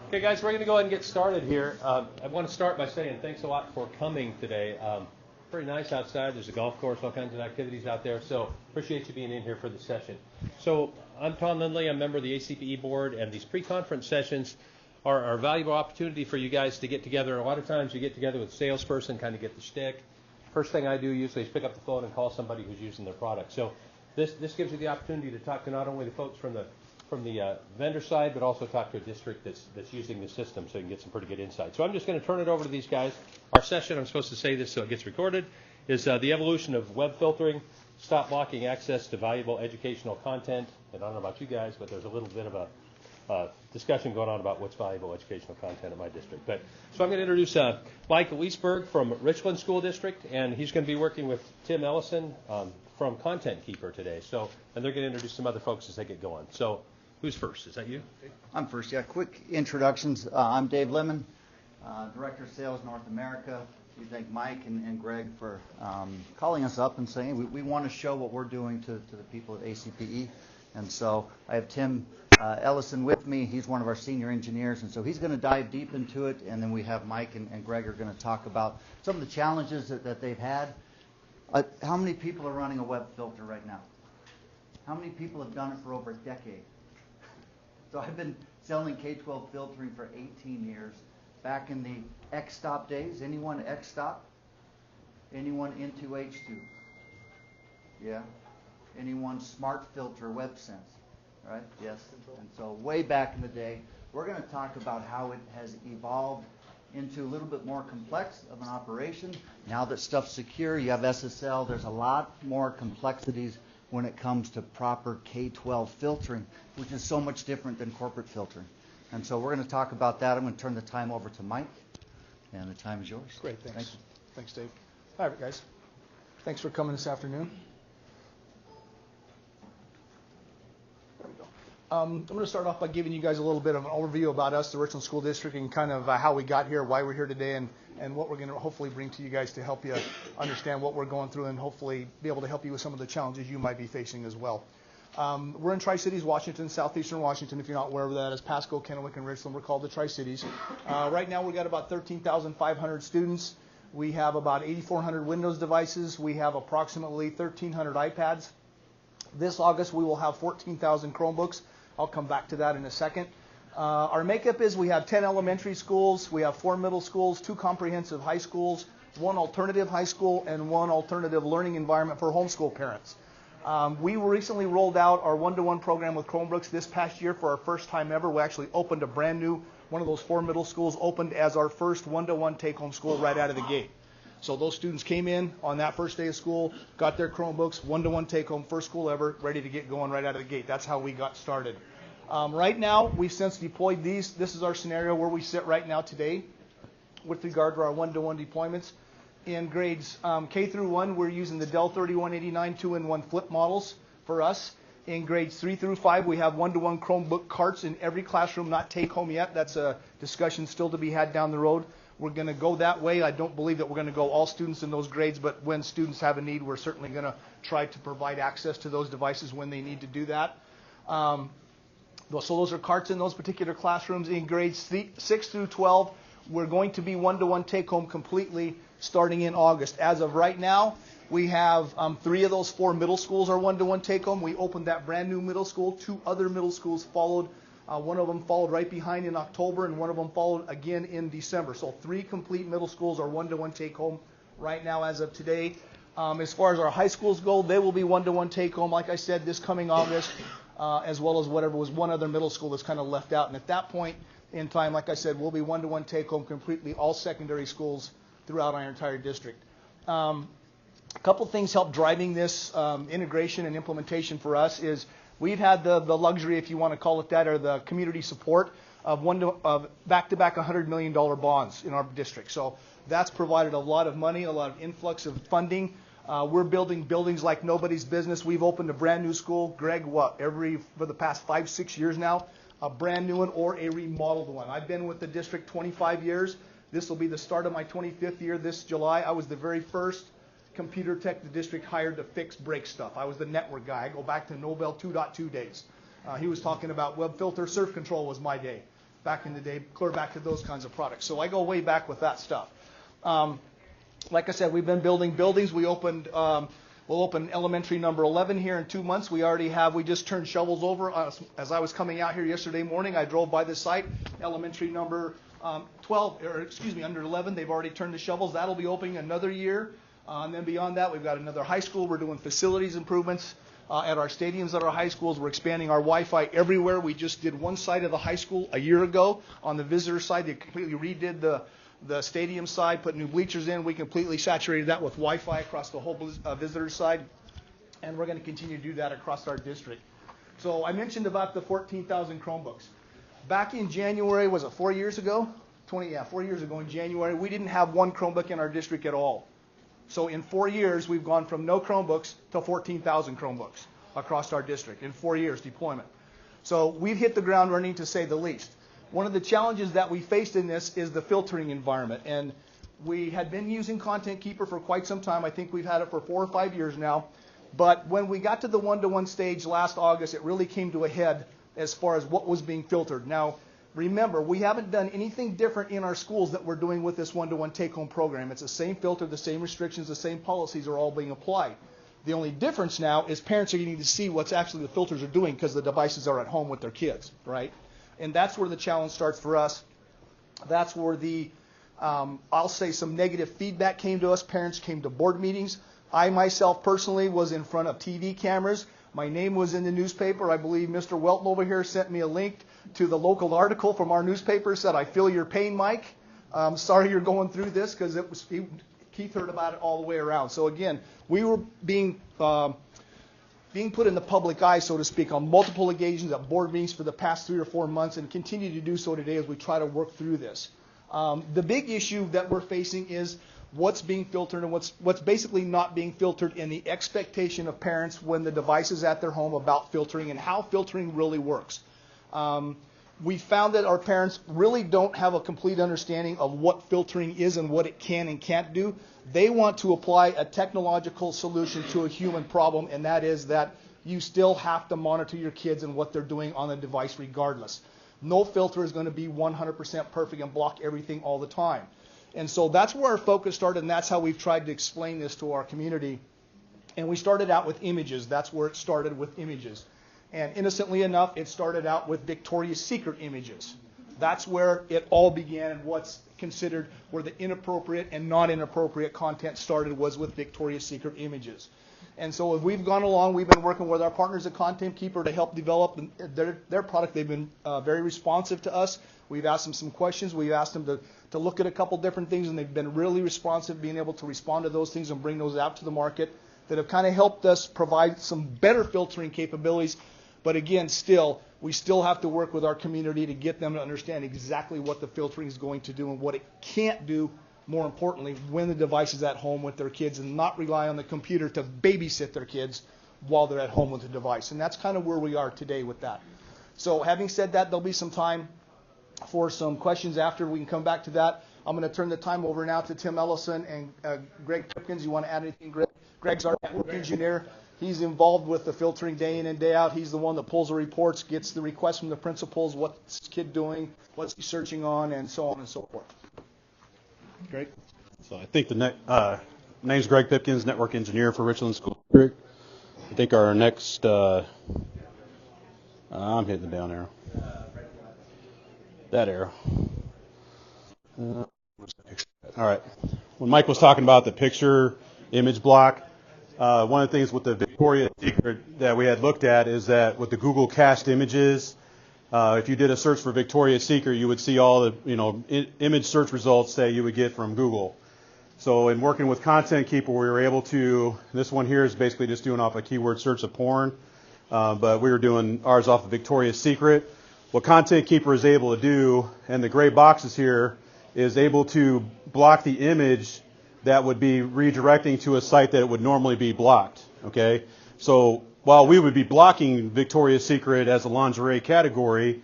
Okay, guys, we're going to go ahead and get started here. I want to start by saying thanks a lot for coming today. Pretty nice outside. There's a golf course, all kinds of activities out there. So appreciate you being in here for the session. So I'm Tom Lindley. I'm a member of the ACPE board, and these pre-conference sessions are a valuable opportunity for you guys to get together. A lot of times you get together with a salesperson, kind of get the shtick. First thing I do usually is pick up the phone and call somebody who's using their product. So this gives you the opportunity to talk to not only the folks from the vendor side, but also talk to a district that's using the system, so you can get some pretty good insight. So I'm just going to turn it over to these guys. Our session, I'm supposed to say this so it gets recorded, is the evolution of web filtering, stop blocking access to valuable educational content. And I don't know about you guys, but there's a little bit of a discussion going on about what's valuable educational content in my district. So I'm going to introduce Mike Leesburg from Richland School District, and he's going to be working with Tim Ellison from Content Keeper today. And they're going to introduce some other folks as they get going. So who's first? Is that you? I'm first, yeah. Quick introductions. I'm Dave Lemon, Director of Sales North America. We thank Mike and Greg for calling us up and saying we want to show what we're doing to the people at ACPE. And so I have Tim Ellison with me. He's one of our senior engineers, and so he's going to dive deep into it. And then we have Mike and Greg are going to talk about some of the challenges that they've had. How many people are running a web filter right now? How many people have done it for over a decade? So I've been selling K-12 filtering for 18 years. Back in the X-Stop days. Anyone X-Stop? Anyone into H2? Yeah. Anyone Smart Filter WebSense? Right? Yes. And so way back in the day, we're going to talk about how it has evolved into a little bit more complex of an operation. Now that stuff's secure, you have SSL. There's a lot more complexities when it comes to proper K-12 filtering, which is so much different than corporate filtering. And so we're going to talk about that. I'm going to turn the time over to Mike, and the time is yours. Great, thanks. Thank you. Thanks, Dave. All right, guys. Thanks for coming this afternoon. There we go. I'm going to start off by giving you guys a little bit of an overview about us, the Richland School District, and kind of how we got here, why we're here today, and what we're going to hopefully bring to you guys to help you understand what we're going through and hopefully be able to help you with some of the challenges you might be facing as well. We're in Tri-Cities, Washington, southeastern Washington. If you're not aware of that, as Pasco, Kennewick, and Richland, we're called the Tri-Cities. Right now we've got about 13,500 students. We have about 8,400 Windows devices. We have approximately 1,300 iPads. This August we will have 14,000 Chromebooks. I'll come back to that in a second. Our makeup is we have 10 elementary schools, we have 4 middle schools, 2 comprehensive high schools, 1 alternative high school, and 1 alternative learning environment for homeschool parents. We recently rolled out our one-to-one program with Chromebooks this past year for our first time ever. We actually opened a brand new, one of those 4 middle schools opened as our first one-to-one take-home school right out of the gate. So those students came in on that first day of school, got their Chromebooks, one-to-one take-home, first school ever, ready to get going right out of the gate. That's how we got started. Right now, we've since deployed these. This is our scenario where we sit right now today with regard to our one-to-one deployments. In grades K through 1, we're using the Dell 3189 2-in-1 flip models for us. In grades 3 through 5, we have one-to-one Chromebook carts in every classroom, not take-home yet. That's a discussion still to be had down the road. We're going to go that way. I don't believe that we're going to go all students in those grades, but when students have a need, we're certainly going to try to provide access to those devices when they need to do that. So those are carts in those particular classrooms. In grades 6 through 12, we're going to be one-to-one take-home completely starting in August. As of right now, we have 3 of those 4 middle schools are one-to-one take-home. We opened that brand new middle school. 2 other middle schools followed. One of them followed right behind in October, and one of them followed again in December. So 3 complete middle schools are one-to-one take-home right now as of today. As far as our high schools go, they will be one-to-one take-home, like I said, this coming August, as well as whatever was one other middle school that's kind of left out. And at that point in time, like I said, we'll be one-to-one take-home completely, all secondary schools throughout our entire district. A couple things help driving this integration and implementation for us is we've had the luxury, if you want to call it that, or the community support of back-to-back $100 million bonds in our district. So that's provided a lot of money, a lot of influx of funding. We're building buildings like nobody's business. We've opened a brand new school, Greg, for the past 5-6 years now, a brand new one or a remodeled one. I've been with the district 25 years. This will be the start of my 25th year this July. I was the very first computer tech the district hired to fix break stuff. I was the network guy. I go back to Nobel 2.2 days. He was talking about web filter, surf control was my day. back in the day, clear back to those kinds of products. So I go way back with that stuff. Like I said, we've been building buildings. We'll open elementary number 11 here in 2 months. We just turned shovels over. As I was coming out here yesterday morning, I drove by the site. Elementary number under 11, they've already turned the shovels. That'll be opening another year. And then beyond that, we've got another high school. We're doing facilities improvements at our stadiums at our high schools. We're expanding our Wi-Fi everywhere. We just did one side of the high school a year ago. On the visitor side, they completely redid the stadium side, put new bleachers in. We completely saturated that with Wi-Fi across the whole visitor side. And we're going to continue to do that across our district. So I mentioned about the 14,000 Chromebooks. Back in January, was it 4 years ago? 4 years ago in January, we didn't have one Chromebook in our district at all. So in 4 years, we've gone from no Chromebooks to 14,000 Chromebooks across our district in 4 years deployment. So we've hit the ground running, to say the least. One of the challenges that we faced in this is the filtering environment. And we had been using Content Keeper for quite some time. I think we've had it for 4 or 5 years now. But when we got to the one-to-one stage last August, it really came to a head as far as what was being filtered. Now, remember, we haven't done anything different in our schools that we're doing with this one-to-one take-home program. It's the same filter, the same restrictions, the same policies are all being applied. The only difference now is parents are getting to see what's actually the filters are doing because the devices are at home with their kids, right? And that's where the challenge starts for us. That's where I'll say some negative feedback came to us. Parents came to board meetings. I myself personally was in front of TV cameras. My name was in the newspaper. I believe Mr. Welton over here sent me a link to the local article from our newspaper. Said, "I feel your pain, Mike. Sorry you're going through this," because Keith heard about it all the way around. So again, we were being put in the public eye, so to speak, on multiple occasions at board meetings for the past 3 or 4 months, and continue to do so today as we try to work through this. The big issue that we're facing is what's being filtered and what's basically not being filtered, and the expectation of parents when the device is at their home about filtering and how filtering really works. We found that our parents really don't have a complete understanding of what filtering is and what it can and can't do. They want to apply a technological solution to a human problem, and that is that you still have to monitor your kids and what they're doing on the device regardless. No filter is going to be 100% perfect and block everything all the time. And so that's where our focus started, and that's how we've tried to explain this to our community. And we started out with images. That's where it started, with images. And innocently enough, it started out with Victoria's Secret images. That's where it all began, and what's considered where the inappropriate and not inappropriate content started was with Victoria's Secret images. And so as we've gone along, we've been working with our partners at Content Keeper to help develop their product. They've been very responsive to us. We've asked them some questions. We've asked them to look at a couple different things, and they've been really responsive, being able to respond to those things and bring those out to the market that have kind of helped us provide some better filtering capabilities. But again, we still have to work with our community to get them to understand exactly what the filtering is going to do and what it can't do, more importantly, when the device is at home with their kids, and not rely on the computer to babysit their kids while they're at home with the device. And that's kind of where we are today with that. So having said that, there'll be some time for some questions after. We can come back to that. I'm going to turn the time over now to Tim Ellison and Greg Pipkins. You want to add anything, Greg? Greg's our network engineer. He's involved with the filtering day in and day out. He's the one that pulls the reports, gets the requests from the principals, what's the kid doing, what's he searching on, and so on and so forth. Greg? So I think the name's Greg Pipkins, network engineer for Richland School District. I think our next, I'm hitting the down arrow. That arrow. All right. When Mike was talking about the picture image block, one of the things with the Victoria's Secret that we had looked at is that with the Google cached images, if you did a search for Victoria's Secret, you would see all the image search results that you would get from Google. So in working with Content Keeper, we were able to, this one here is basically just doing off a keyword search of porn, but we were doing ours off of Victoria's Secret. What Content Keeper is able to do, and the gray boxes here, is able to block the image that would be redirecting to a site that it would normally be blocked, okay? So while we would be blocking Victoria's Secret as a lingerie category,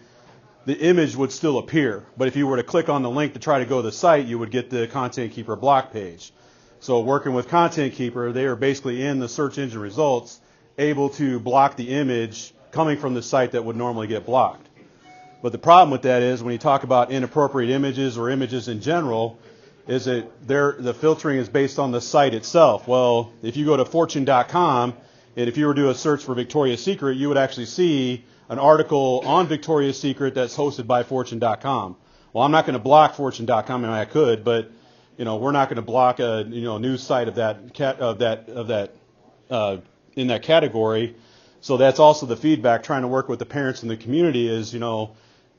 the image would still appear. But if you were to click on the link to try to go to the site, you would get the Content Keeper block page. So working with Content Keeper, they are basically in the search engine results able to block the image coming from the site that would normally get blocked. But the problem with that is when you talk about inappropriate images or images in general, is that the filtering is based on the site itself. Well, if you go to fortune.com, and if you were to do a search for Victoria's Secret, you would actually see an article on Victoria's Secret that's hosted by fortune.com. Well, I'm not going to block fortune.com. I mean, I could, but we're not going to block a news site of that in that category. So that's also the feedback. Trying to work with the parents in the community is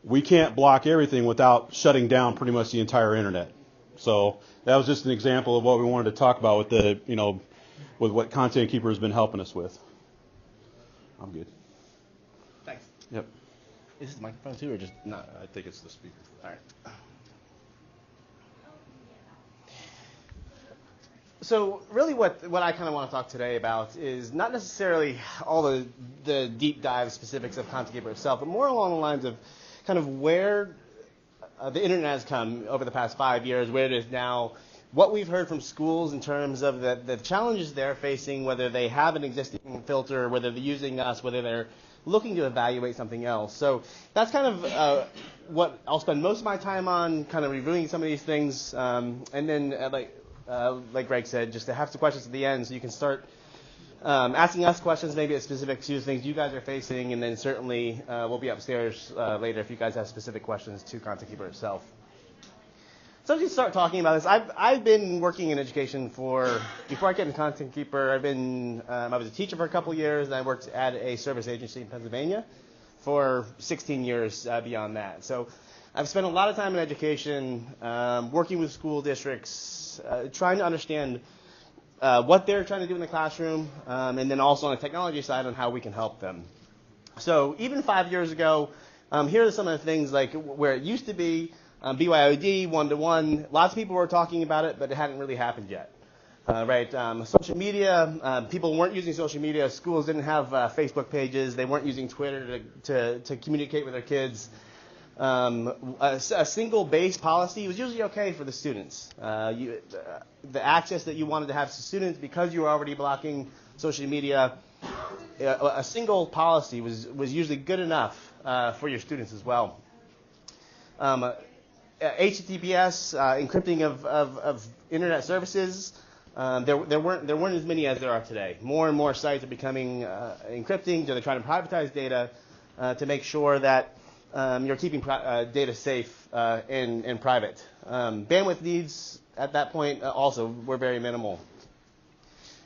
we can't block everything without shutting down pretty much the entire internet. So that was just an example of what we wanted to talk about with the with what Content Keeper has been helping us with. I'm good. Thanks. Yep. Is this the microphone too, or just not? I think it's the speaker. All right. So really what I kind of want to talk today about is not necessarily all the deep dive specifics of Content Keeper itself, but more along the lines of kind of where the internet has come over the past 5 years, where it is now, what we've heard from schools in terms of the challenges they're facing, whether they have an existing filter, whether they're using us, whether they're looking to evaluate something else. So that's kind of what I'll spend most of my time on, kind of reviewing some of these things, and then like Greg said, just to have some questions at the end so you can start asking us questions maybe specific to things you guys are facing, and then certainly we'll be upstairs later if you guys have specific questions to Content Keeper itself. So as we start talking about this, I've been working in education before I get into Content Keeper. I was a teacher for a couple years, and I worked at a service agency in Pennsylvania for 16 years beyond that. So I've spent a lot of time in education, working with school districts, trying to understand what they're trying to do in the classroom, and then also on the technology side on how we can help them. So even 5 years ago, here are some of the things like where it used to be, BYOD, one-to-one. Lots of people were talking about it, but it hadn't really happened yet. Right? Social media, people weren't using social media. Schools didn't have Facebook pages. They weren't using Twitter to communicate with their kids. A single base policy was usually okay for the students. The access that you wanted to have to students, because you were already blocking social media, a single policy was usually good enough for your students as well. HTTPS, encrypting of internet services, there weren't as many as there are today. More and more sites are becoming encrypting, so they're trying to privatize data to make sure that you're keeping data safe and private. Bandwidth needs at that point also were very minimal.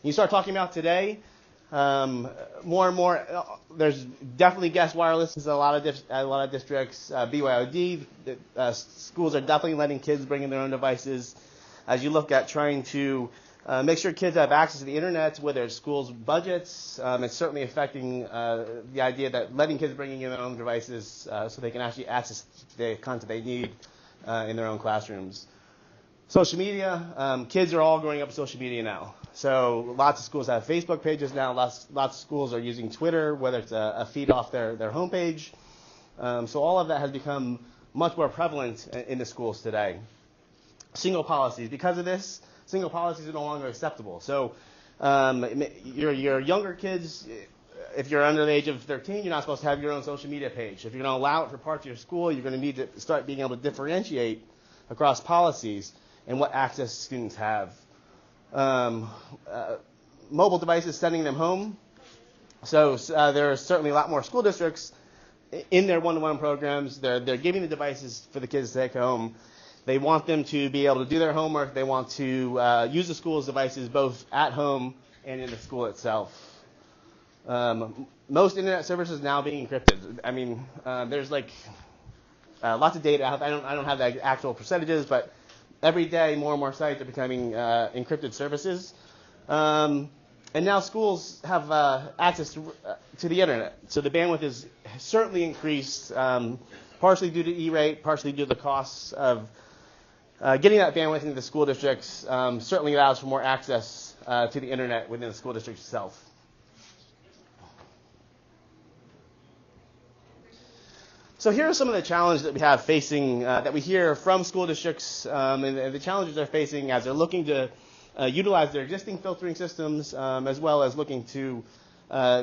You start talking about today, more and more, there's definitely guest wireless in a lot of districts. BYOD, schools are definitely letting kids bring in their own devices. As you look at trying to make sure kids have access to the internet, whether it's schools' budgets, it's certainly affecting the idea that letting kids bring in their own devices so they can actually access the content they need in their own classrooms. Social media, kids are all growing up with social media now. So lots of schools have Facebook pages now. Lots of schools are using Twitter, whether it's a feed off their homepage. So all of that has become much more prevalent in the schools today. Single policies. Because of this, single policies are no longer acceptable. So your younger kids, if you're under the age of 13, you're not supposed to have your own social media page. If you're going to allow it for parts of your school, you're going to need to start being able to differentiate across policies and what access students have. Mobile devices, sending them home. So there are certainly a lot more school districts in their one-to-one programs. They're giving the devices for the kids to take home. They want them to be able to do their homework. They want to use the school's devices both at home and in the school itself. Most internet services now being encrypted. I mean, there's like lots of data. I don't have the actual percentages, but every day more and more sites are becoming encrypted services. And now schools have access to the internet. So the bandwidth is certainly increased, partially due to E-rate, partially due to the costs of getting that bandwidth into the school districts. Certainly allows for more access to the internet within the school district itself. So here are some of the challenges that we have facing, that we hear from school districts, and the challenges they're facing as they're looking to utilize their existing filtering systems, as well as looking to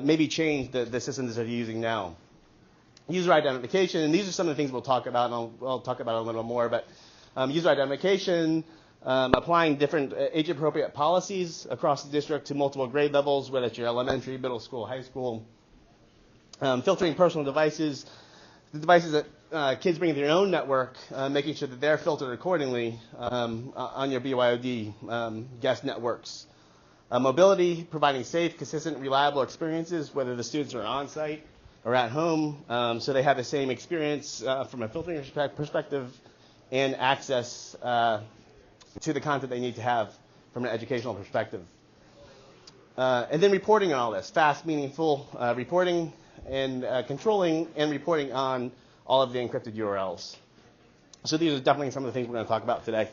maybe change the systems that they're using now. User identification, and these are some of the things we'll talk about, and I'll talk about it a little more, but user identification, applying different age-appropriate policies across the district to multiple grade levels, whether it's your elementary, middle school, high school, filtering personal devices, the devices that kids bring to their own network, making sure that they're filtered accordingly on your BYOD guest networks. Mobility, providing safe, consistent, reliable experiences, whether the students are on-site or at home, so they have the same experience from a filtering perspective and access to the content they need to have from an educational perspective. And then reporting on all this, fast, meaningful reporting and controlling and reporting on all of the encrypted URLs. So these are definitely some of the things we're going to talk about today.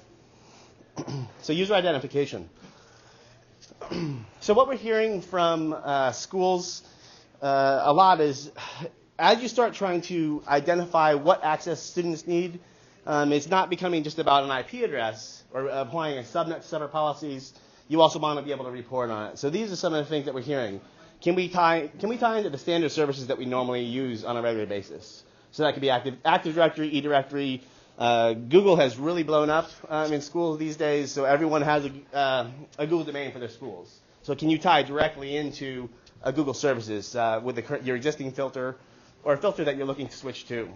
So user identification. So what we're hearing from schools a lot is, as you start trying to identify what access students need, it's not becoming just about an IP address or applying a subnet separate policies. You also want to be able to report on it. So these are some of the things that we're hearing. Can we tie into the standard services that we normally use on a regular basis? So that could be Active Directory, eDirectory. Google has really blown up in schools these days, so everyone has a Google domain for their schools. So can you tie directly into a Google services with your existing filter or a filter that you're looking to switch to?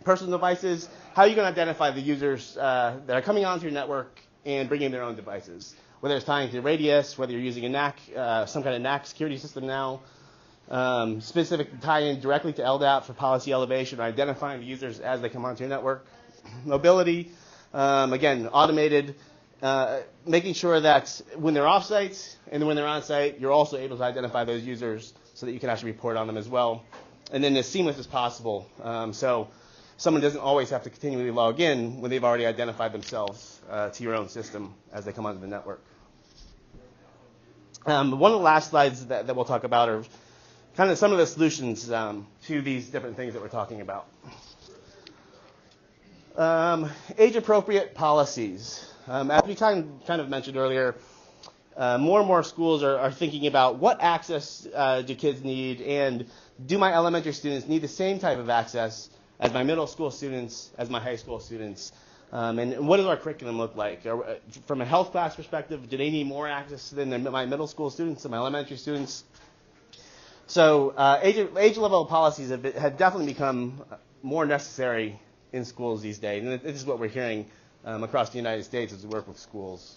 Personal devices, how are you going to identify the users that are coming onto your network and bringing their own devices? Whether it's tying to Radius, whether you're using a NAC, some kind of NAC security system now, specific tie-in directly to LDAP for policy elevation, or identifying the users as they come onto your network. Mobility, again, automated, making sure that when they're off-site and when they're on-site, you're also able to identify those users so that you can actually report on them as well. And then as seamless as possible, so someone doesn't always have to continually log in when they've already identified themselves to your own system as they come onto the network. One of the last slides that we'll talk about are kind of some of the solutions to these different things that we're talking about. Age-appropriate policies. As we kind of mentioned earlier, more and more schools are thinking about what access do kids need, and do my elementary students need the same type of access as my middle school students, as my high school students? And what does our curriculum look like? From a health class perspective, do they need more access than my middle school students and my elementary students? So age level policies have definitely become more necessary in schools these days. And this is what we're hearing across the United States as we work with schools.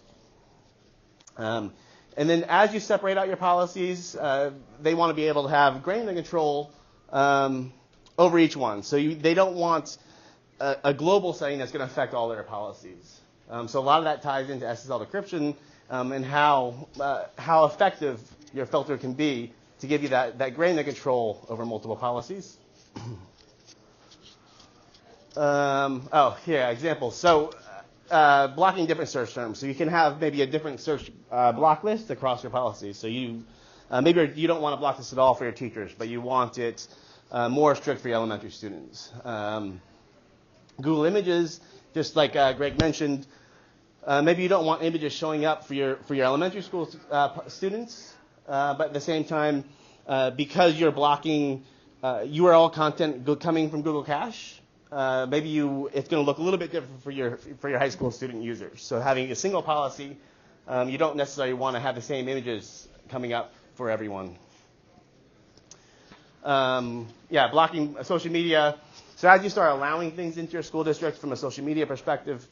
And then as you separate out your policies, they want to be able to have granular control over each one. So they don't want a global setting that's going to affect all their policies. So a lot of that ties into SSL decryption and how effective your filter can be to give you that granular control over multiple policies. Here, examples. So blocking different search terms. So you can have maybe a different search block list across your policies. So maybe you don't want to block this at all for your teachers, but you want it more strict for your elementary students. Google Images, just like Greg mentioned, maybe you don't want images showing up for your elementary school students, but at the same time, because you're blocking URL content coming from Google Cache, maybe it's going to look a little bit different for your high school student users. So having a single policy, you don't necessarily want to have the same images coming up for everyone. Blocking social media. So as you start allowing things into your school district from a social media perspective,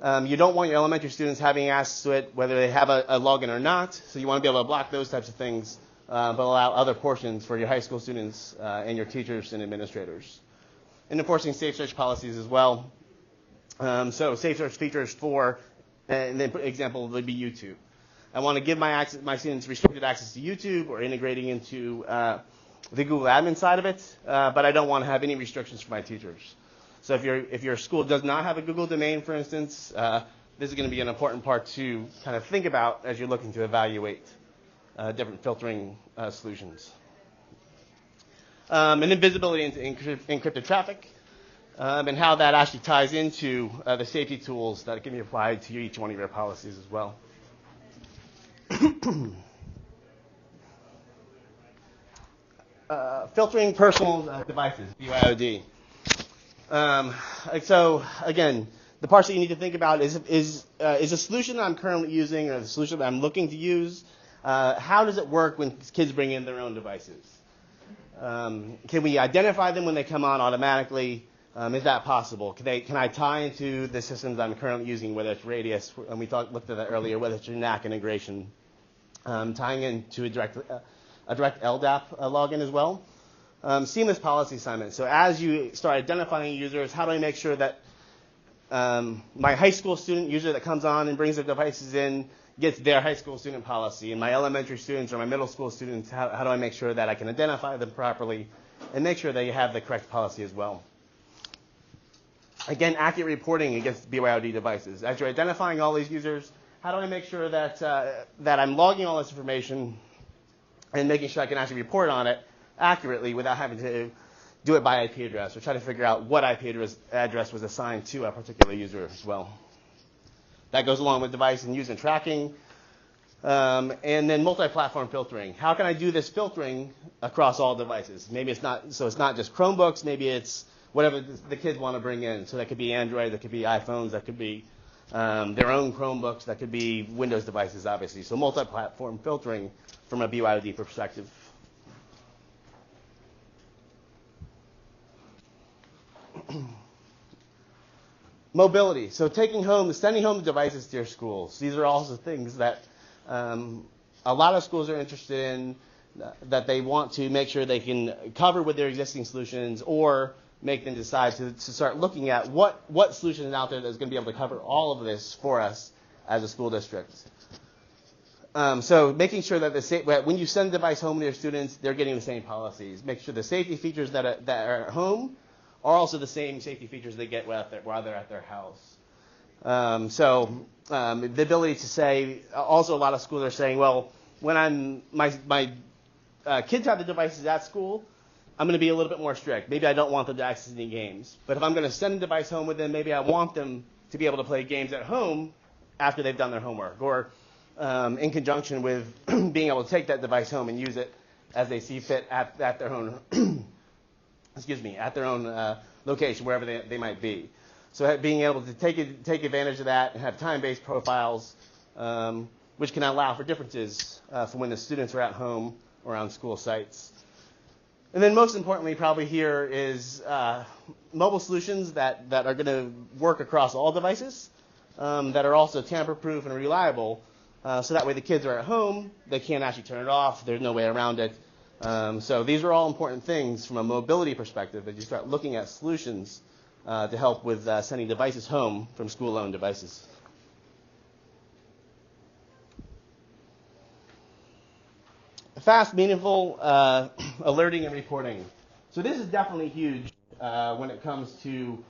you don't want your elementary students having access to it, whether they have a login or not. So you want to be able to block those types of things, but allow other portions for your high school students and your teachers and administrators. And enforcing safe search policies as well. So safe search features for, and then example would be YouTube. I want to give my students restricted access to YouTube or integrating into the Google admin side of it, but I don't want to have any restrictions for my teachers. So if your school does not have a Google domain, for instance, this is going to be an important part to kind of think about as you're looking to evaluate different filtering solutions. And then visibility into encrypted traffic, and how that actually ties into the safety tools that can be applied to each one of your policies as well. filtering personal devices, BYOD. So again, the parts that you need to think about is a solution that I'm currently using or the solution that I'm looking to use, how does it work when kids bring in their own devices? Can we identify them when they come on automatically? Is that possible? Can I tie into the systems I'm currently using, whether it's Radius, and we looked at that earlier, whether it's your NAC integration, tying into a direct LDAP login as well. Seamless policy assignment. So as you start identifying users, how do I make sure that my high school student user that comes on and brings their devices in gets their high school student policy, and my elementary students or my middle school students, how do I make sure that I can identify them properly and make sure they have the correct policy as well? Again, accurate reporting against BYOD devices. As you're identifying all these users, how do I make sure that that I'm logging all this information and making sure I can actually report on it accurately without having to do it by IP address or try to figure out what IP address was assigned to a particular user as well. That goes along with device and user tracking. And then multi-platform filtering. How can I do this filtering across all devices? Maybe it's not just Chromebooks, maybe it's whatever the kids want to bring in. So that could be Android, that could be iPhones, that could be their own Chromebooks, that could be Windows devices, obviously. So multi-platform filtering from a BYOD perspective. Mobility. So sending home the devices to your schools. These are also things that a lot of schools are interested in, that they want to make sure they can cover with their existing solutions or make them decide to start looking at what solution is out there that's going to be able to cover all of this for us as a school district. So making sure that when you send a device home to your students, they're getting the same policies. Make sure the safety features that are at home are also the same safety features they get while they're at their house. The ability to say, also a lot of schools are saying, well, when my kids have the devices at school, I'm going to be a little bit more strict. Maybe I don't want them to access any games. But if I'm going to send a device home with them, maybe I want them to be able to play games at home after they've done their homework, or in conjunction with being able to take that device home and use it as they see fit at their own at their own location, wherever they might be. So being able to take advantage of that and have time-based profiles, which can allow for differences from when the students are at home or on school sites. And then most importantly, probably here is mobile solutions that are going to work across all devices, that are also tamper-proof and reliable, so that way the kids are at home, they can't actually turn it off, there's no way around it. So these are all important things from a mobility perspective as you start looking at solutions to help with sending devices home from school-owned devices. Fast, meaningful alerting and reporting. So this is definitely huge when it comes to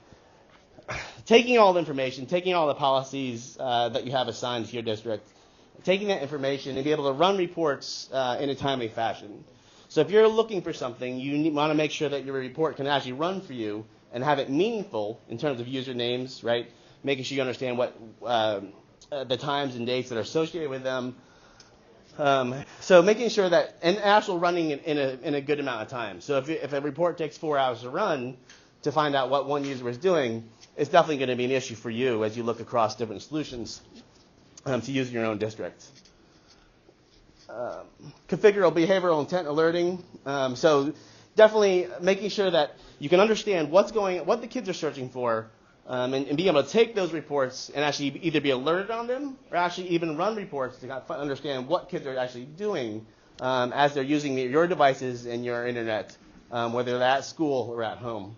taking all the information, taking all the policies that you have assigned to your district, taking that information and be able to run reports in a timely fashion. So if you're looking for something, you want to make sure that your report can actually run for you and have it meaningful in terms of usernames, right? Making sure you understand what the times and dates that are associated with them. So making sure that, and actual running in a good amount of time. So if a report takes 4 hours to run to find out what one user is doing, it's definitely going to be an issue for you as you look across different solutions to use in your own district. Configurable behavioral intent alerting. So definitely making sure that you can understand what the kids are searching for, and being able to take those reports and actually either be alerted on them or actually even run reports to understand what kids are actually doing as they're using your devices and your internet, whether they're at school or at home.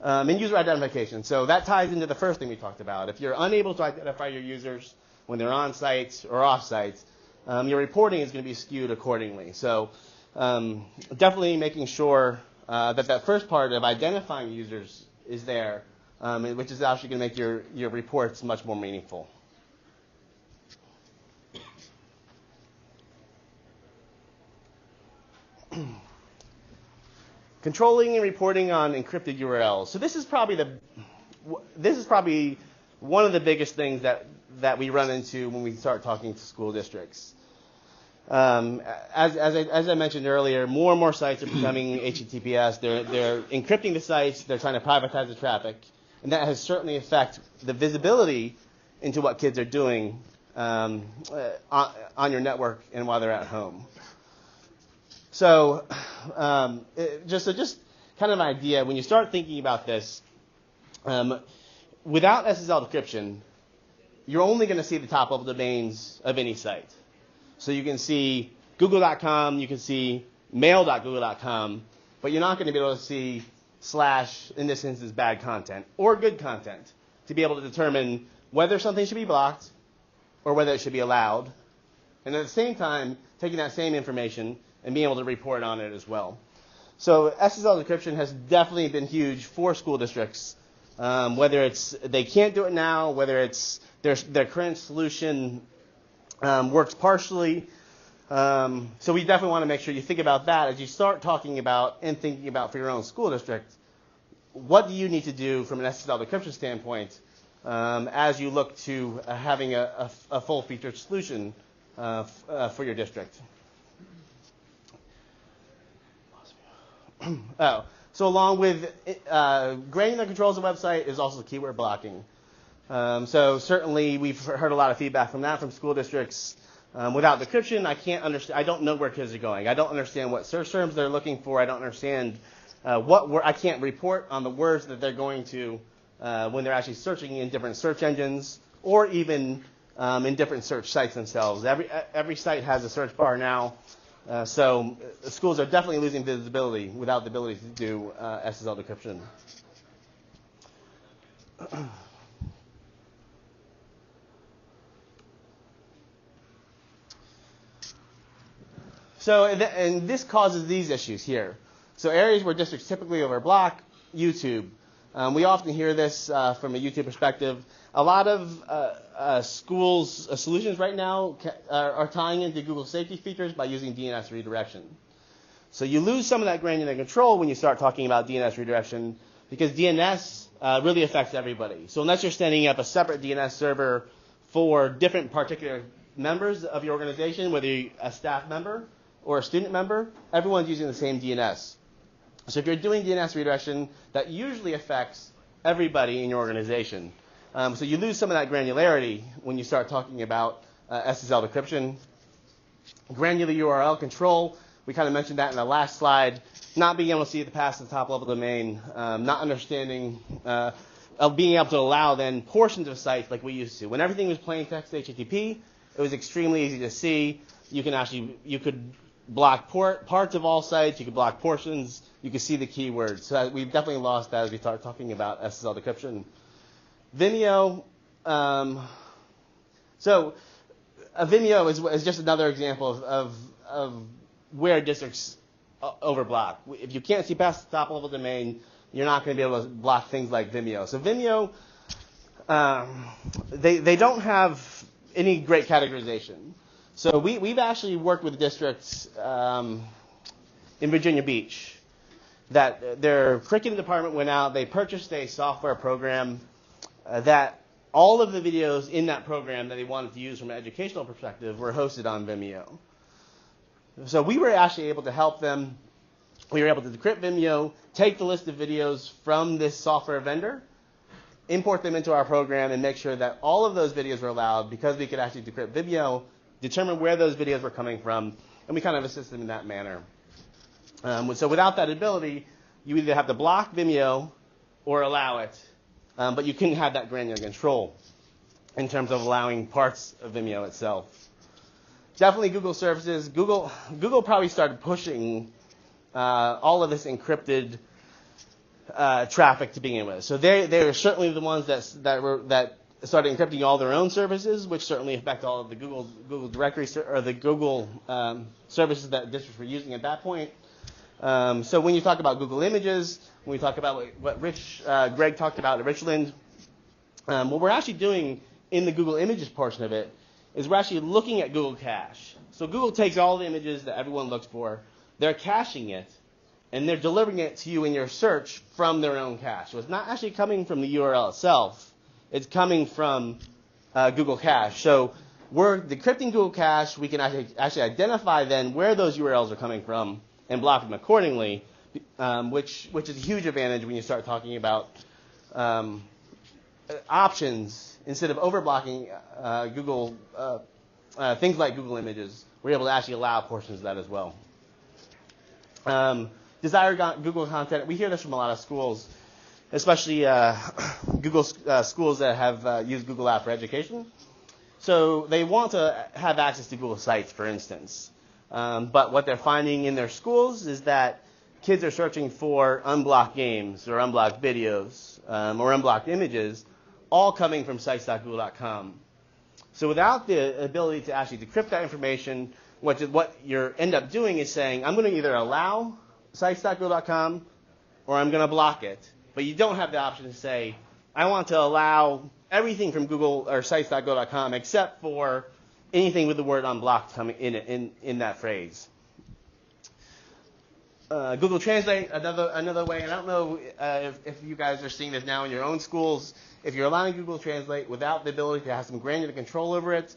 And user identification. So that ties into the first thing we talked about. If you're unable to identify your users when they're on site or off site, your reporting is going to be skewed accordingly. So definitely making sure that first part of identifying users is there, which is actually going to make your reports much more meaningful. Controlling and reporting on encrypted URLs. So this is probably one of the biggest things that we run into when we start talking to school districts. As I mentioned earlier, more and more sites are becoming HTTPS. They're encrypting the sites. They're trying to privatize the traffic, and that has certainly affected the visibility into what kids are doing on your network and while they're at home. So, just kind of an idea, when you start thinking about this, without SSL decryption, you're only going to see the top-level domains of any site. So you can see google.com, you can see mail.google.com, but you're not going to be able to see / in this instance, bad content or good content to be able to determine whether something should be blocked or whether it should be allowed. And at the same time, taking that same information and being able to report on it as well. So SSL decryption has definitely been huge for school districts, whether it's they can't do it now, whether it's their current solution works partially. So we definitely want to make sure you think about that as you start talking about and thinking about for your own school district. What do you need to do from an SSL decryption standpoint as you look to having a full-featured solution for your district? So along with granular controls of the website is also keyword blocking. So certainly we've heard a lot of feedback from that from school districts. Without decryption, I can't understand. I don't know where kids are going. I don't understand what search terms they're looking for. I don't understand I can't report on the words that they're going to when they're actually searching in different search engines or even in different search sites themselves. Every site has a search bar now. So schools are definitely losing visibility without the ability to do SSL decryption. So, and this causes these issues here. So areas where districts typically overblock, YouTube. We often hear this from a YouTube perspective. A lot of schools' solutions right now are tying into Google safety features by using DNS redirection. So you lose some of that granular control when you start talking about DNS redirection because DNS really affects everybody. So unless you're standing up a separate DNS server for different particular members of your organization, whether you're a staff member or a student member, everyone's using the same DNS. So if you're doing DNS redirection, that usually affects everybody in your organization. So you lose some of that granularity when you start talking about SSL decryption. Granular URL control, we kind of mentioned that in the last slide. Not being able to see the past the top level domain, not understanding of being able to allow then portions of sites like we used to. When everything was plain text HTTP, it was extremely easy to see. You could block parts of all sites. You could block portions. You could see the keywords. So we've definitely lost that as we start talking about SSL decryption. Vimeo. So Vimeo is just another example of where districts overblock. If you can't see past the top level domain, you're not going to be able to block things like Vimeo. So Vimeo, they don't have any great categorization. So we've actually worked with districts in Virginia Beach that their curriculum department went out, they purchased a software program that all of the videos in that program that they wanted to use from an educational perspective were hosted on Vimeo. So we were actually able to help them. We were able to decrypt Vimeo, take the list of videos from this software vendor, import them into our program, and make sure that all of those videos were allowed because we could actually decrypt Vimeo, determine where those videos were coming from, and we kind of assist them in that manner. So without that ability, you either have to block Vimeo or allow it, but you couldn't have that granular control in terms of allowing parts of Vimeo itself. Definitely Google services. Google probably started pushing all of this encrypted traffic to begin with. So they were certainly the ones that started encrypting all their own services, which certainly affect all of the Google directory or the Google services that districts were using at that point. So when you talk about Google Images, when we talk about what Greg talked about at Richland, what we're actually doing in the Google Images portion of it is we're actually looking at Google Cache. So Google takes all the images that everyone looks for, they're caching it, and they're delivering it to you in your search from their own cache. So it's not actually coming from the URL itself. It's coming from Google Cache. So we're decrypting Google Cache. We can actually identify then where those URLs are coming from and block them accordingly, which is a huge advantage when you start talking about options. Instead of overblocking Google things like Google Images, we're able to actually allow portions of that as well. Desired Google content. We hear this from a lot of schools, especially Google schools that have used Google App for Education. So they want to have access to Google Sites, for instance. But what they're finding in their schools is that kids are searching for unblocked games or unblocked videos or unblocked images, all coming from sites.google.com. So without the ability to actually decrypt that information, what you end up doing is saying, I'm going to either allow sites.google.com or I'm going to block it. But you don't have the option to say, I want to allow everything from Google or sites.google.com except for anything with the word unblocked coming in that phrase. Google Translate, another way, and I don't know if you guys are seeing this now in your own schools. If you're allowing Google Translate without the ability to have some granular control over it,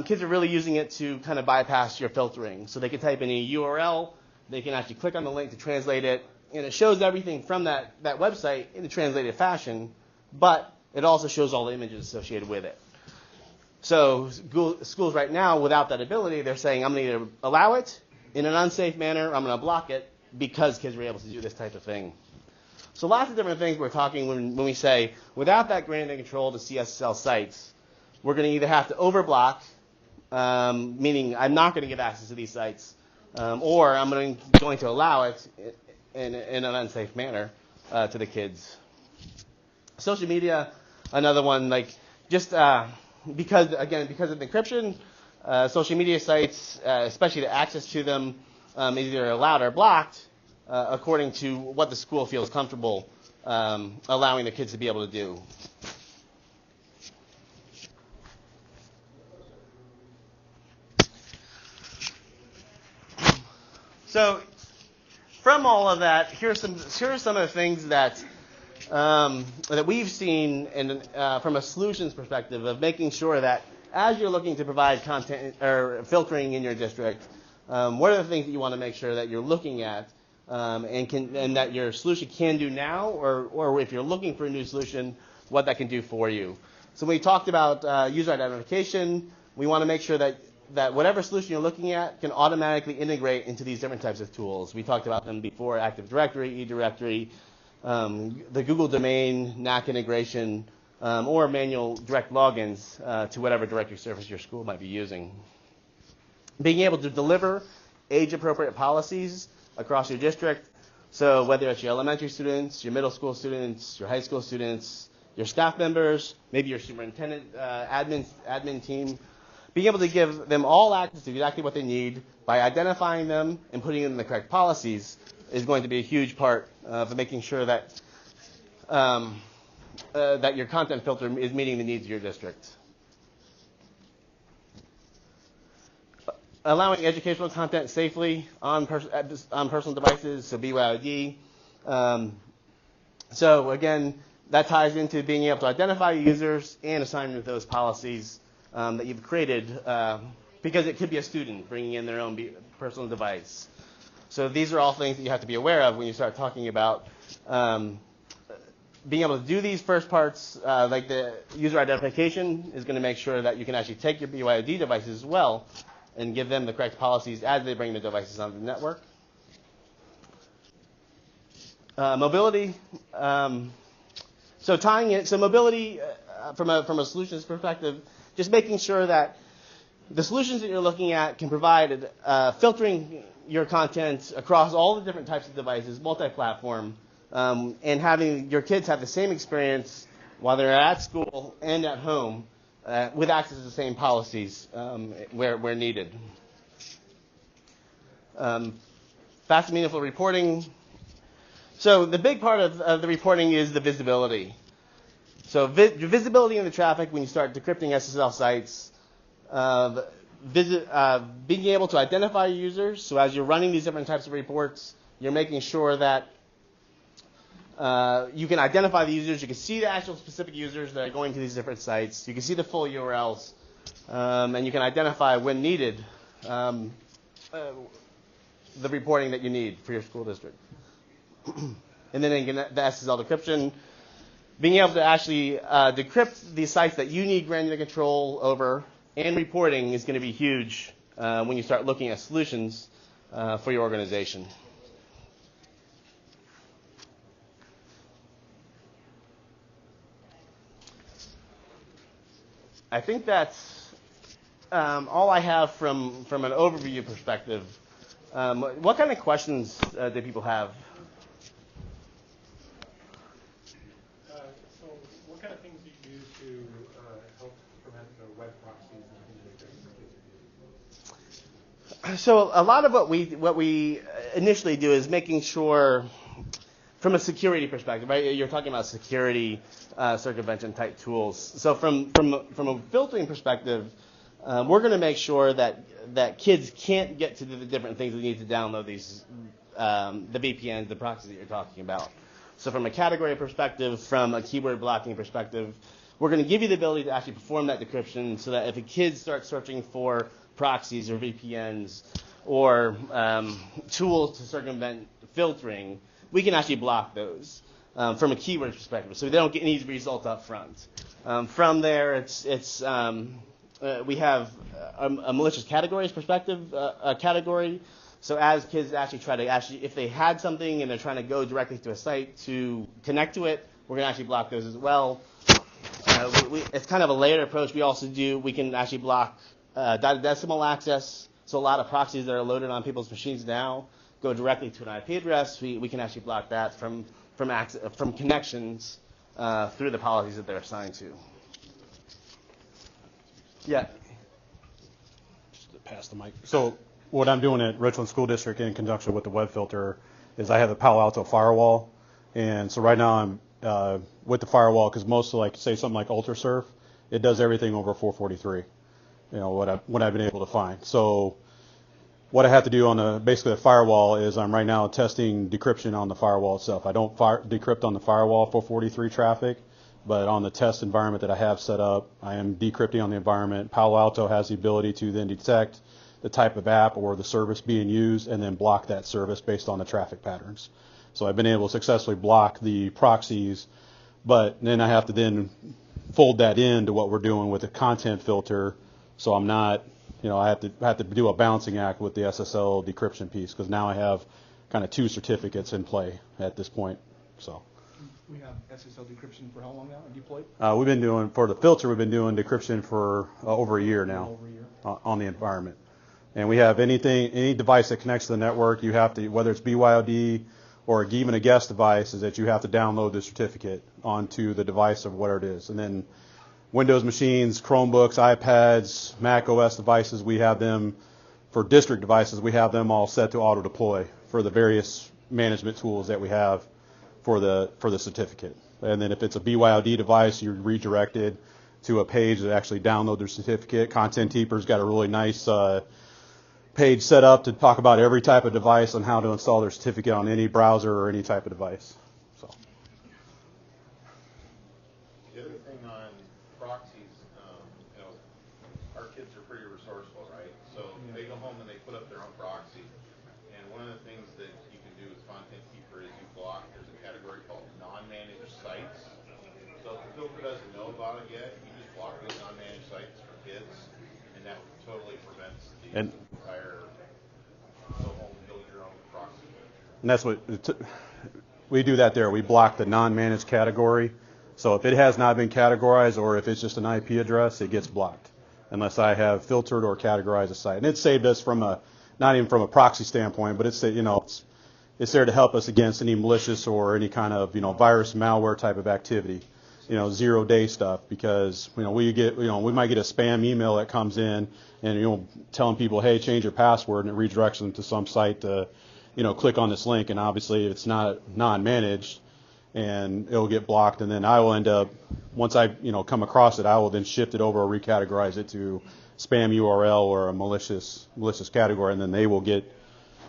kids are really using it to kind of bypass your filtering. So they can type in a URL, they can actually click on the link to translate it, and it shows everything from that website in a translated fashion, but it also shows all the images associated with it. So schools right now, without that ability, they're saying, I'm going to either allow it in an unsafe manner, or I'm going to block it, because kids were able to do this type of thing. So lots of different things we're talking when we say, without that granular control to CSSL sites, we're going to either have to overblock, meaning I'm not going to give access to these sites, or I'm going to allow it in an unsafe manner to the kids. Social media, another one, like just because of the encryption, social media sites, especially the access to them, is either allowed or blocked according to what the school feels comfortable allowing the kids to be able to do. So, from all of that, here are some of the things that we've seen from a solutions perspective of making sure that as you're looking to provide content or filtering in your district, what are the things that you want to make sure that you're looking at and that your solution can do now, or if you're looking for a new solution, what that can do for you. So when we talked about user identification, we want to make sure that whatever solution you're looking at can automatically integrate into these different types of tools. We talked about them before: Active Directory, eDirectory, the Google domain, NAC integration, or manual direct logins to whatever directory service your school might be using. Being able to deliver age-appropriate policies across your district, so whether it's your elementary students, your middle school students, your high school students, your staff members, maybe your superintendent, admin team, being able to give them all access to exactly what they need by identifying them and putting in the correct policies is going to be a huge part of making sure that that your content filter is meeting the needs of your district. Allowing educational content safely on personal devices, so BYOD. So again, that ties into being able to identify users and assign them those policies that you've created, because it could be a student bringing in their own personal device. So these are all things that you have to be aware of when you start talking about being able to do these first parts, like the user identification is going to make sure that you can actually take your BYOD devices as well and give them the correct policies as they bring the devices onto the network. Mobility. So mobility from a solutions perspective, just making sure that the solutions that you're looking at can provide filtering your content across all the different types of devices, multi-platform, and having your kids have the same experience while they're at school and at home with access to the same policies where needed. Fast and meaningful reporting. So the big part of the reporting is the visibility. So visibility in the traffic when you start decrypting SSL sites, being able to identify users. So as you're running these different types of reports, you're making sure that you can identify the users. You can see the actual specific users that are going to these different sites. You can see the full URLs. and you can identify when needed the reporting that you need for your school district. And then again, the SSL decryption, being able to actually decrypt the sites that you need granular control over and reporting is going to be huge when you start looking at solutions for your organization. I think that's all I have from an overview perspective. What kind of questions do people have? So what kind of things do you do to help prevent the web proxies and things? So a lot of what we initially do is making sure, from a security perspective, right? You're talking about security circumvention type tools. So from a filtering perspective, we're going to make sure that kids can't get to the different things they need to download these the VPNs, the proxies that you're talking about. So from a category perspective, from a keyword blocking perspective, we're going to give you the ability to actually perform that decryption so that if a kid starts searching for proxies or VPNs or tools to circumvent filtering, we can actually block those from a keyword perspective, so they don't get any result up front. From there, we have a malicious categories perspective category. So as kids actually if they had something and they're trying to go directly to a site to connect to it, we're going to actually block those as well. It's kind of a layered approach. We can actually block dotted decimal access. So a lot of proxies that are loaded on people's machines now go directly to an IP address. We can actually block that from connections through the policies that they're assigned to. Yeah. Just to pass the mic. So what I'm doing at Richland School District in conjunction with the web filter is I have a Palo Alto firewall, and so right now I'm with the firewall because most of say something like UltraSurf, it does everything over 443. What I've been able to find. So what I have to do on basically the firewall is I'm right now testing decryption on the firewall itself. I don't decrypt on the firewall 443 traffic, but on the test environment that I have set up, I am decrypting on the environment. Palo Alto has the ability to then detect the type of app or the service being used and then block that service based on the traffic patterns. So I've been able to successfully block the proxies, but then I have to then fold that into what we're doing with the content filter. So I'm not, I have to do a balancing act with the SSL decryption piece because now I have kind of two certificates in play at this point. So we have SSL decryption for how long now? Deployed? we've been doing decryption for over a year now on the environment. And we have any device that connects to the network, you have to, whether it's BYOD or even a guest device, is that you have to download the certificate onto the device of whatever it is. And then Windows machines, Chromebooks, iPads, Mac OS devices, we have them, for district devices, we have them all set to auto deploy for the various management tools that we have for the certificate. And then if it's a BYOD device, you're redirected to a page that actually download their certificate. Content Keeper's got a really nice page set up to talk about every type of device and how to install their certificate on any browser or any type of device. So. The other thing on proxies, our kids are pretty resourceful, right? So they go home and they put up their own proxy. And one of the things that you can do with Content Keeper is you block, there's a category called non-managed sites. So if the filter doesn't know about it yet, you just block those non-managed sites for kids, and that totally prevents the entire go home and build your own proxy. And that's what we do that there. We block the non-managed category. So if it has not been categorized or if it's just an IP address, it gets blocked unless I have filtered or categorized a site. And it saved us from not even from a proxy standpoint, but it's there to help us against any malicious or any kind of virus malware type of activity. 0-day stuff, because we might get a spam email that comes in and telling people, hey, change your password, and it redirects them to some site to click on this link, and obviously it's not non-managed and it'll get blocked, and then I will end up, once I come across it, I will then shift it over or recategorize it to spam URL or a malicious category, and then they will get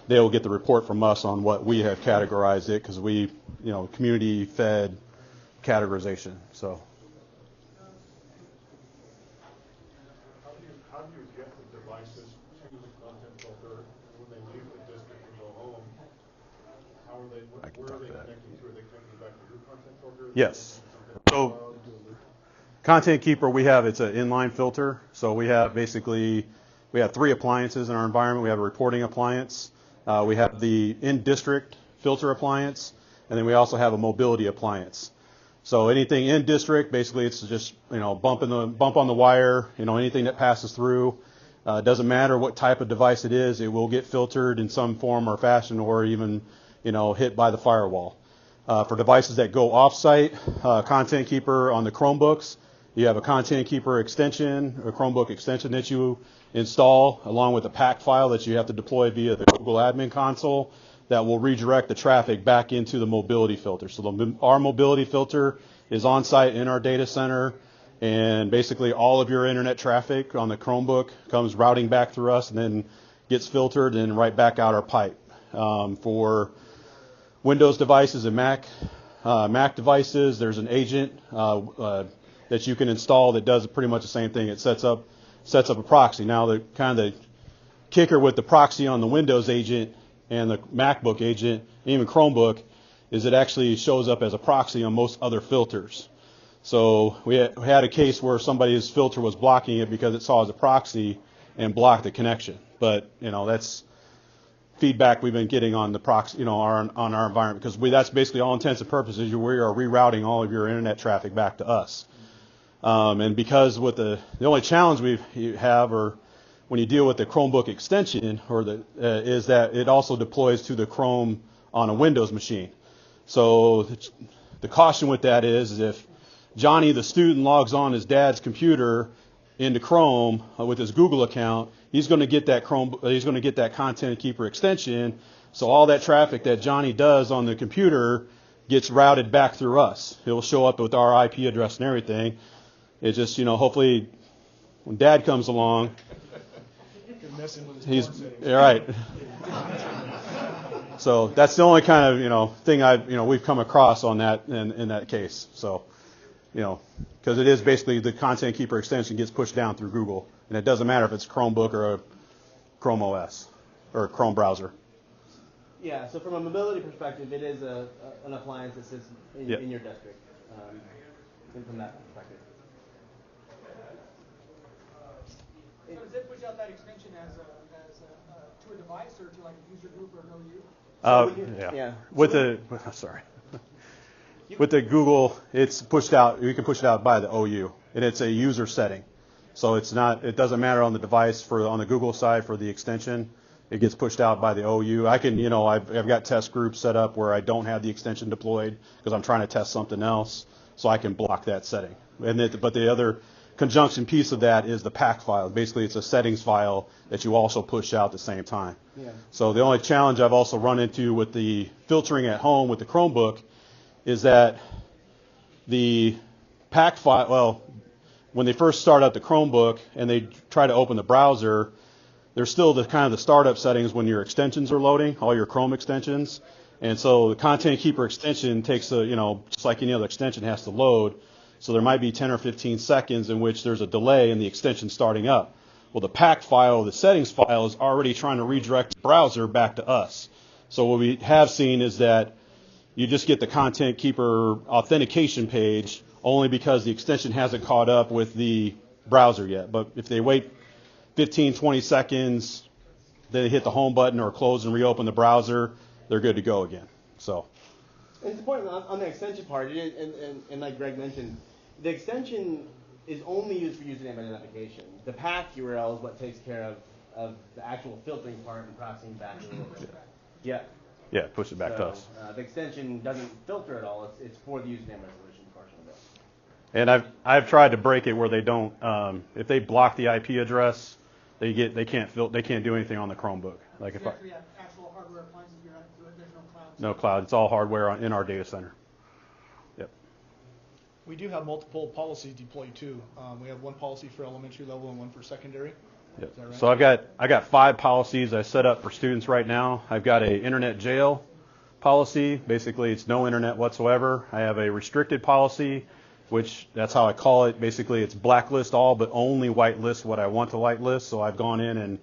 the report from us on what we have categorized it, because we community fed categorization. So Where are they connecting to? Are they connecting back to your content filter? Yes. So Content Keeper, it's an inline filter. So we have 3 appliances in our environment. We have a reporting appliance. We have the in-district filter appliance, and then we also have a mobility appliance. So anything in district, basically it's just, bump on the wire, anything that passes through. It doesn't matter what type of device it is, it will get filtered in some form or fashion, or even, hit by the firewall. For devices that go off-site, Content Keeper on the Chromebooks, you have a Content Keeper extension, a Chromebook extension that you install, along with a pack file that you have to deploy via the Google Admin Console that will redirect the traffic back into the mobility filter. So our mobility filter is on-site in our data center, and basically all of your internet traffic on the Chromebook comes routing back through us and then gets filtered and right back out our pipe. For Windows devices and Mac devices, there's an agent that you can install that does pretty much the same thing. It sets up a proxy. Now, the kind of kicker with the proxy on the Windows agent and the MacBook agent, even Chromebook, is it actually shows up as a proxy on most other filters. So we had a case where somebody's filter was blocking it because it saw as a proxy and blocked the connection. But that's feedback we've been getting on the proxy, on our environment, because that's basically all intents and purposes. We are rerouting all of your internet traffic back to us. And because with the only challenge you have, or when you deal with the Chromebook extension, is that it also deploys to the Chrome on a Windows machine. So the caution with that is if Johnny, the student, logs on his dad's computer into Chrome with his Google account, he's going to get that Content Keeper extension. So all that traffic that Johnny does on the computer gets routed back through us. It will show up with our IP address and everything. It's just, hopefully when Dad comes along, he's all right. So that's the only kind of thing we've come across on that in that case. So because it is basically the Content Keeper extension gets pushed down through Google, and it doesn't matter if it's Chromebook or a Chrome OS or a Chrome browser. Yeah. So from a mobility perspective, it is an appliance that sits in your district. And from that perspective. So does it push out that extension to a device or to like a user group or no Yeah. With the Google, it's pushed out. You can push it out by the OU, and it's a user setting. So it doesn't matter on the device on the Google side for the extension. It gets pushed out by the OU. I can, I've got test groups set up where I don't have the extension deployed because I'm trying to test something else, so I can block that setting. But the other conjunction piece of that is the pack file. Basically, it's a settings file that you also push out at the same time. Yeah. So the only challenge I've also run into with the filtering at home with the Chromebook is that the pack file, when they first start up the Chromebook and they try to open the browser, there's still the kind of the startup settings when your extensions are loading, all your Chrome extensions. And so the Content Keeper extension takes just like any other extension has to load. So there might be 10 or 15 seconds in which there's a delay in the extension starting up. Well, the pack file, the settings file, is already trying to redirect the browser back to us. So what we have seen is that you just get the Content Keeper authentication page only because the extension hasn't caught up with the browser yet. But if they wait 15, 20 seconds, then they hit the home button or close and reopen the browser, they're good to go again. So. It's important on the extension part, and like Greg mentioned, the extension is only used for username identification. The path URL is what takes care of the actual filtering part and processing back. Yeah. Yeah, push it back to us. The extension doesn't filter at all. It's for the username resolution portion of it. And I've tried to break it where they don't. If they block the IP address, they can't do anything on the Chromebook. Like if you have actual hardware appliances you're running through it, there's no cloud. No cloud. It's all hardware in our data center. Yep. We do have multiple policies deployed too. We have one policy for elementary level and one for secondary. Yep. Right? So I got 5 policies I set up for students right now. I've got a internet jail policy. Basically, it's no internet whatsoever. I have a restricted policy, which that's how I call it. Basically, it's blacklist all, but only whitelist what I want to whitelist. So I've gone in and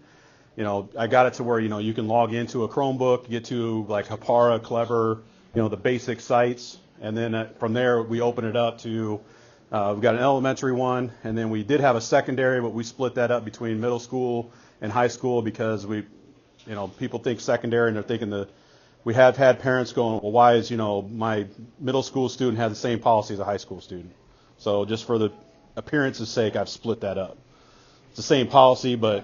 I got it to where, you can log into a Chromebook, get to like Hapara, Clever, the basic sites. And then from there, we open it up to, we've got an elementary one, and then we did have a secondary, but we split that up between middle school and high school because people think secondary and they're thinking we have had parents going, well, why is, my middle school student have the same policy as a high school student? So just for the appearance's sake, I've split that up. It's the same policy, but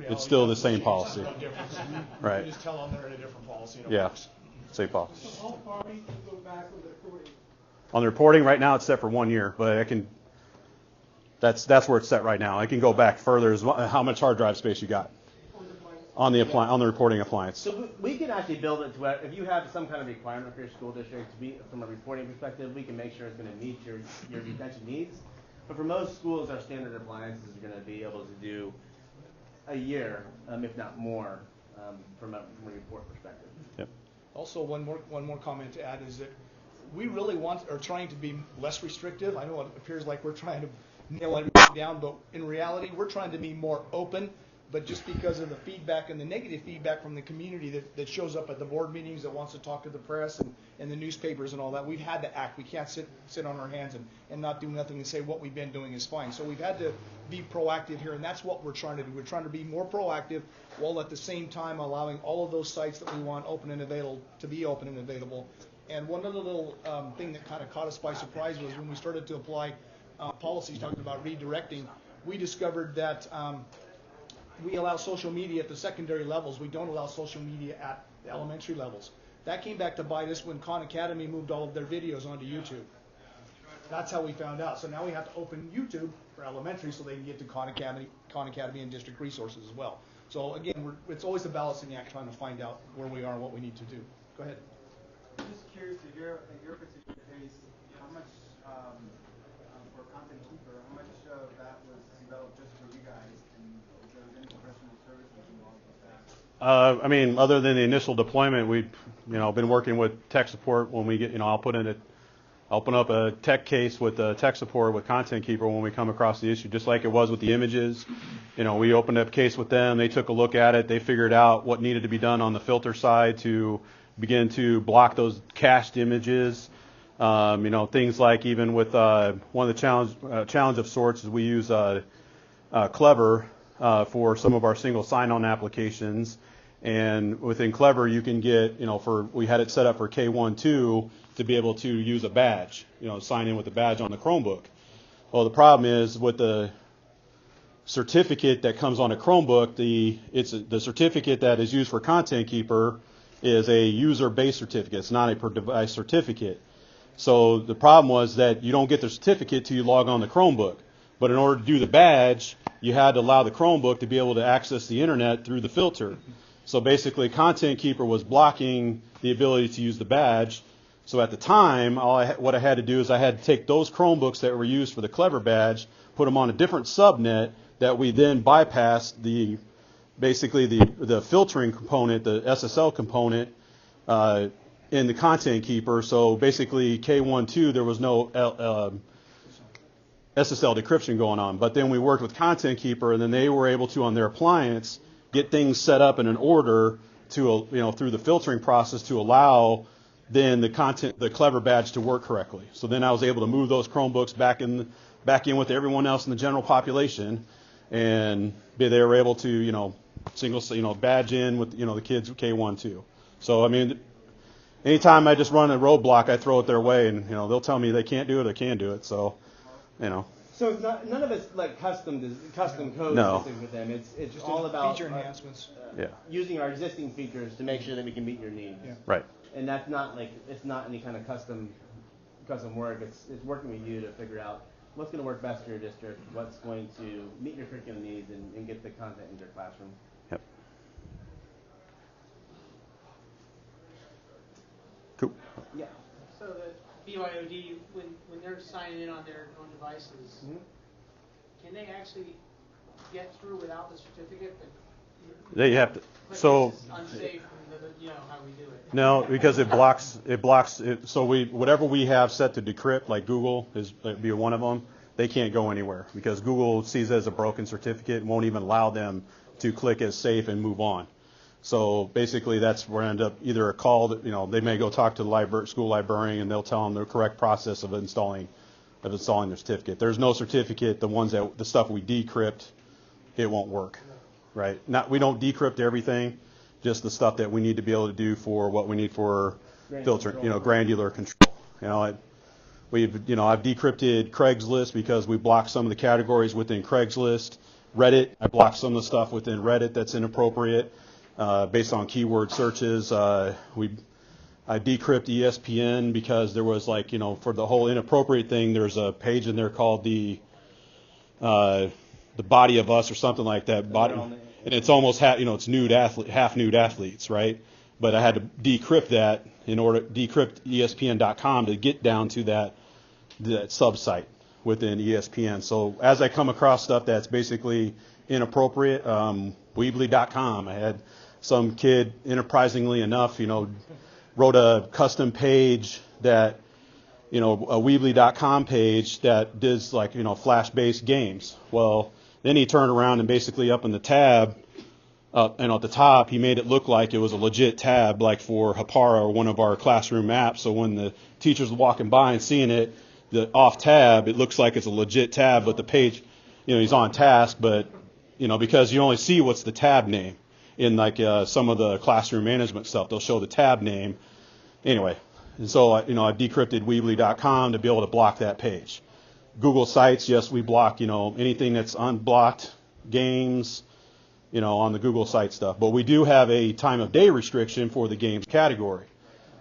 it's still the same policy. No difference. Right. You just tell them they're in a different policy. Yeah, same policy. So how far you can go back with the recording? On the reporting right now, it's set for 1 year, but that's where it's set right now. I can go back further as how much hard drive space you got on the reporting appliance. So we can actually build it to where if you have some kind of requirement for your school district to be from a reporting perspective, we can make sure it's going to meet your retention needs. But for most schools, our standard appliances are going to be able to do a year, if not more, from a report perspective. Yep. Also, one more comment to add is that we really are trying to be less restrictive. I know it appears like we're trying to nail everything down, but in reality, we're trying to be more open. But just because of the feedback and the negative feedback from the community that shows up at the board meetings, that wants to talk to the press and the newspapers and all that, we've had to act. We can't sit on our hands and not do nothing and say what we've been doing is fine. So we've had to be proactive here, and that's what we're trying to do. We're trying to be more proactive while at the same time allowing all of those sites that we want open and available to be open and available. And one other little thing that kind of caught us by surprise was when we started to apply policies talking about redirecting, we discovered that we allow social media at the secondary levels. We don't allow social media at the elementary levels. That came back to bite us when Khan Academy moved all of their videos onto YouTube. That's how we found out. So now we have to open YouTube for elementary so they can get to Khan Academy and district resources as well. So again, it's always a balancing act trying to find out where we are and what we need to do. Go ahead. I'm just curious, in your particular case, how much, for Content Keeper, how much of that was developed just for you guys, and if there was any professional services involved with that? Other than the initial deployment, we've, been working with tech support when we get, I'll open up a tech case with tech support with Content Keeper when we come across the issue, just like it was with the images. We opened up a case with them. They took a look at it. They figured out what needed to be done on the filter side to begin to block those cached images. Things like even with one of the challenge of sorts is we use Clever for some of our single sign-on applications. And within Clever, you can get, we had it set up for K12 to be able to use a badge, sign in with a badge on the Chromebook. Well, the problem is with the certificate that comes on a Chromebook, the certificate that is used for Content Keeper is a user-based certificate. It's not a per-device certificate. So the problem was that you don't get the certificate till you log on the Chromebook. But in order to do the badge, you had to allow the Chromebook to be able to access the internet through the filter. So basically, Content Keeper was blocking the ability to use the badge. So at the time, what I had to do is I had to take those Chromebooks that were used for the Clever badge, put them on a different subnet that we then bypassed the filtering component, the SSL component, in the Content Keeper. So basically, K12, there was no SSL decryption going on. But then we worked with Content Keeper, and then they were able to, on their appliance, get things set up in an order to, through the filtering process to allow then the Clever badge to work correctly. So then I was able to move those Chromebooks back in with everyone else in the general population, and they were able to, badge in with, the kids K12. So, anytime I just run a roadblock, I throw it their way, and, they'll tell me they can't do it or can do it. So, So it's none of it's like custom code No. with them. It's Just all about feature enhancements. using our existing features to make sure that we can meet your needs. Yeah. Right. And that's not it's not any kind of custom work. It's working with you to figure out what's going to work best for your district, what's going to meet your curriculum needs, and get the content into your classroom. Yep. Cool. Yeah. So the BYOD, when they're signing in on their own devices, can they actually get through without the certificate? They have to. So. It's unsafe. How we do it. No, because it blocks it. So whatever we have set to decrypt, like Google be one of them, they can't go anywhere because Google sees it as a broken certificate and won't even allow them to click as safe and move on. So basically, that's where I end up either a call that, they may go talk to the school librarian, and they'll tell them the correct process of installing their certificate. There's no certificate. The stuff we decrypt, it won't work, right? We don't decrypt everything, just the stuff that we need to be able to do for what we need for filter, granular control. I've decrypted Craigslist because we blocked some of the categories within Craigslist. Reddit, I blocked some of the stuff within Reddit that's inappropriate. Based on keyword searches, I decrypt ESPN because there was for the whole inappropriate thing, there's a page in there called the Body of Us or something like that. And it's almost it's half nude athletes, right? But I had to decrypt that in order to decrypt ESPN.com to get down to that sub-site within ESPN. So as I come across stuff that's basically inappropriate, Weebly.com, I had some kid, enterprisingly enough, wrote a custom page that, a Weebly.com page that does Flash-based games. Well, then he turned around and basically up in the tab, and at the top, he made it look like it was a legit tab, like for Hapara or one of our classroom apps. So when the teacher's walking by and seeing it, the off tab, it looks like it's a legit tab, but the page, he's on task, but, because you only see what's the tab name. In some of the classroom management stuff, they'll show the tab name. Anyway, and so I decrypted Weebly.com to be able to block that page. Google Sites, yes, we block anything that's unblocked games, on the Google Site stuff. But we do have a time of day restriction for the games category.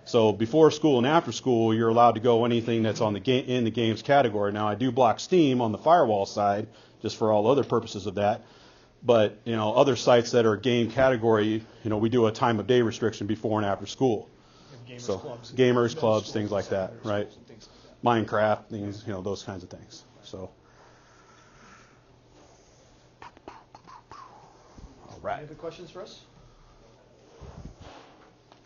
So before school and after school, you're allowed to go anything that's in the games category. Now I do block Steam on the firewall side, just for all other purposes of that. But, other sites that are game category, we do a time of day restriction before and after school. Gamers clubs, things like that, right? Minecraft, things, those kinds of things. So. All right. Any other questions for us?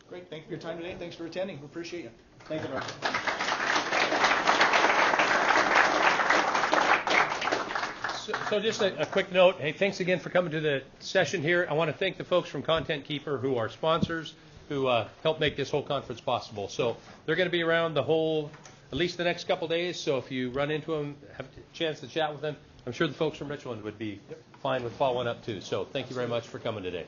Great. Thank you for your time today. Thanks for attending. We appreciate you. Thank you, Director. So just a quick note. Hey, thanks again for coming to the session here. I want to thank the folks from Content Keeper who are sponsors, who help make this whole conference possible. So they're going to be around at least the next couple days. So if you run into them, have a chance to chat with them, I'm sure the folks from Richland would be fine with following up too. So thank you very much for coming today.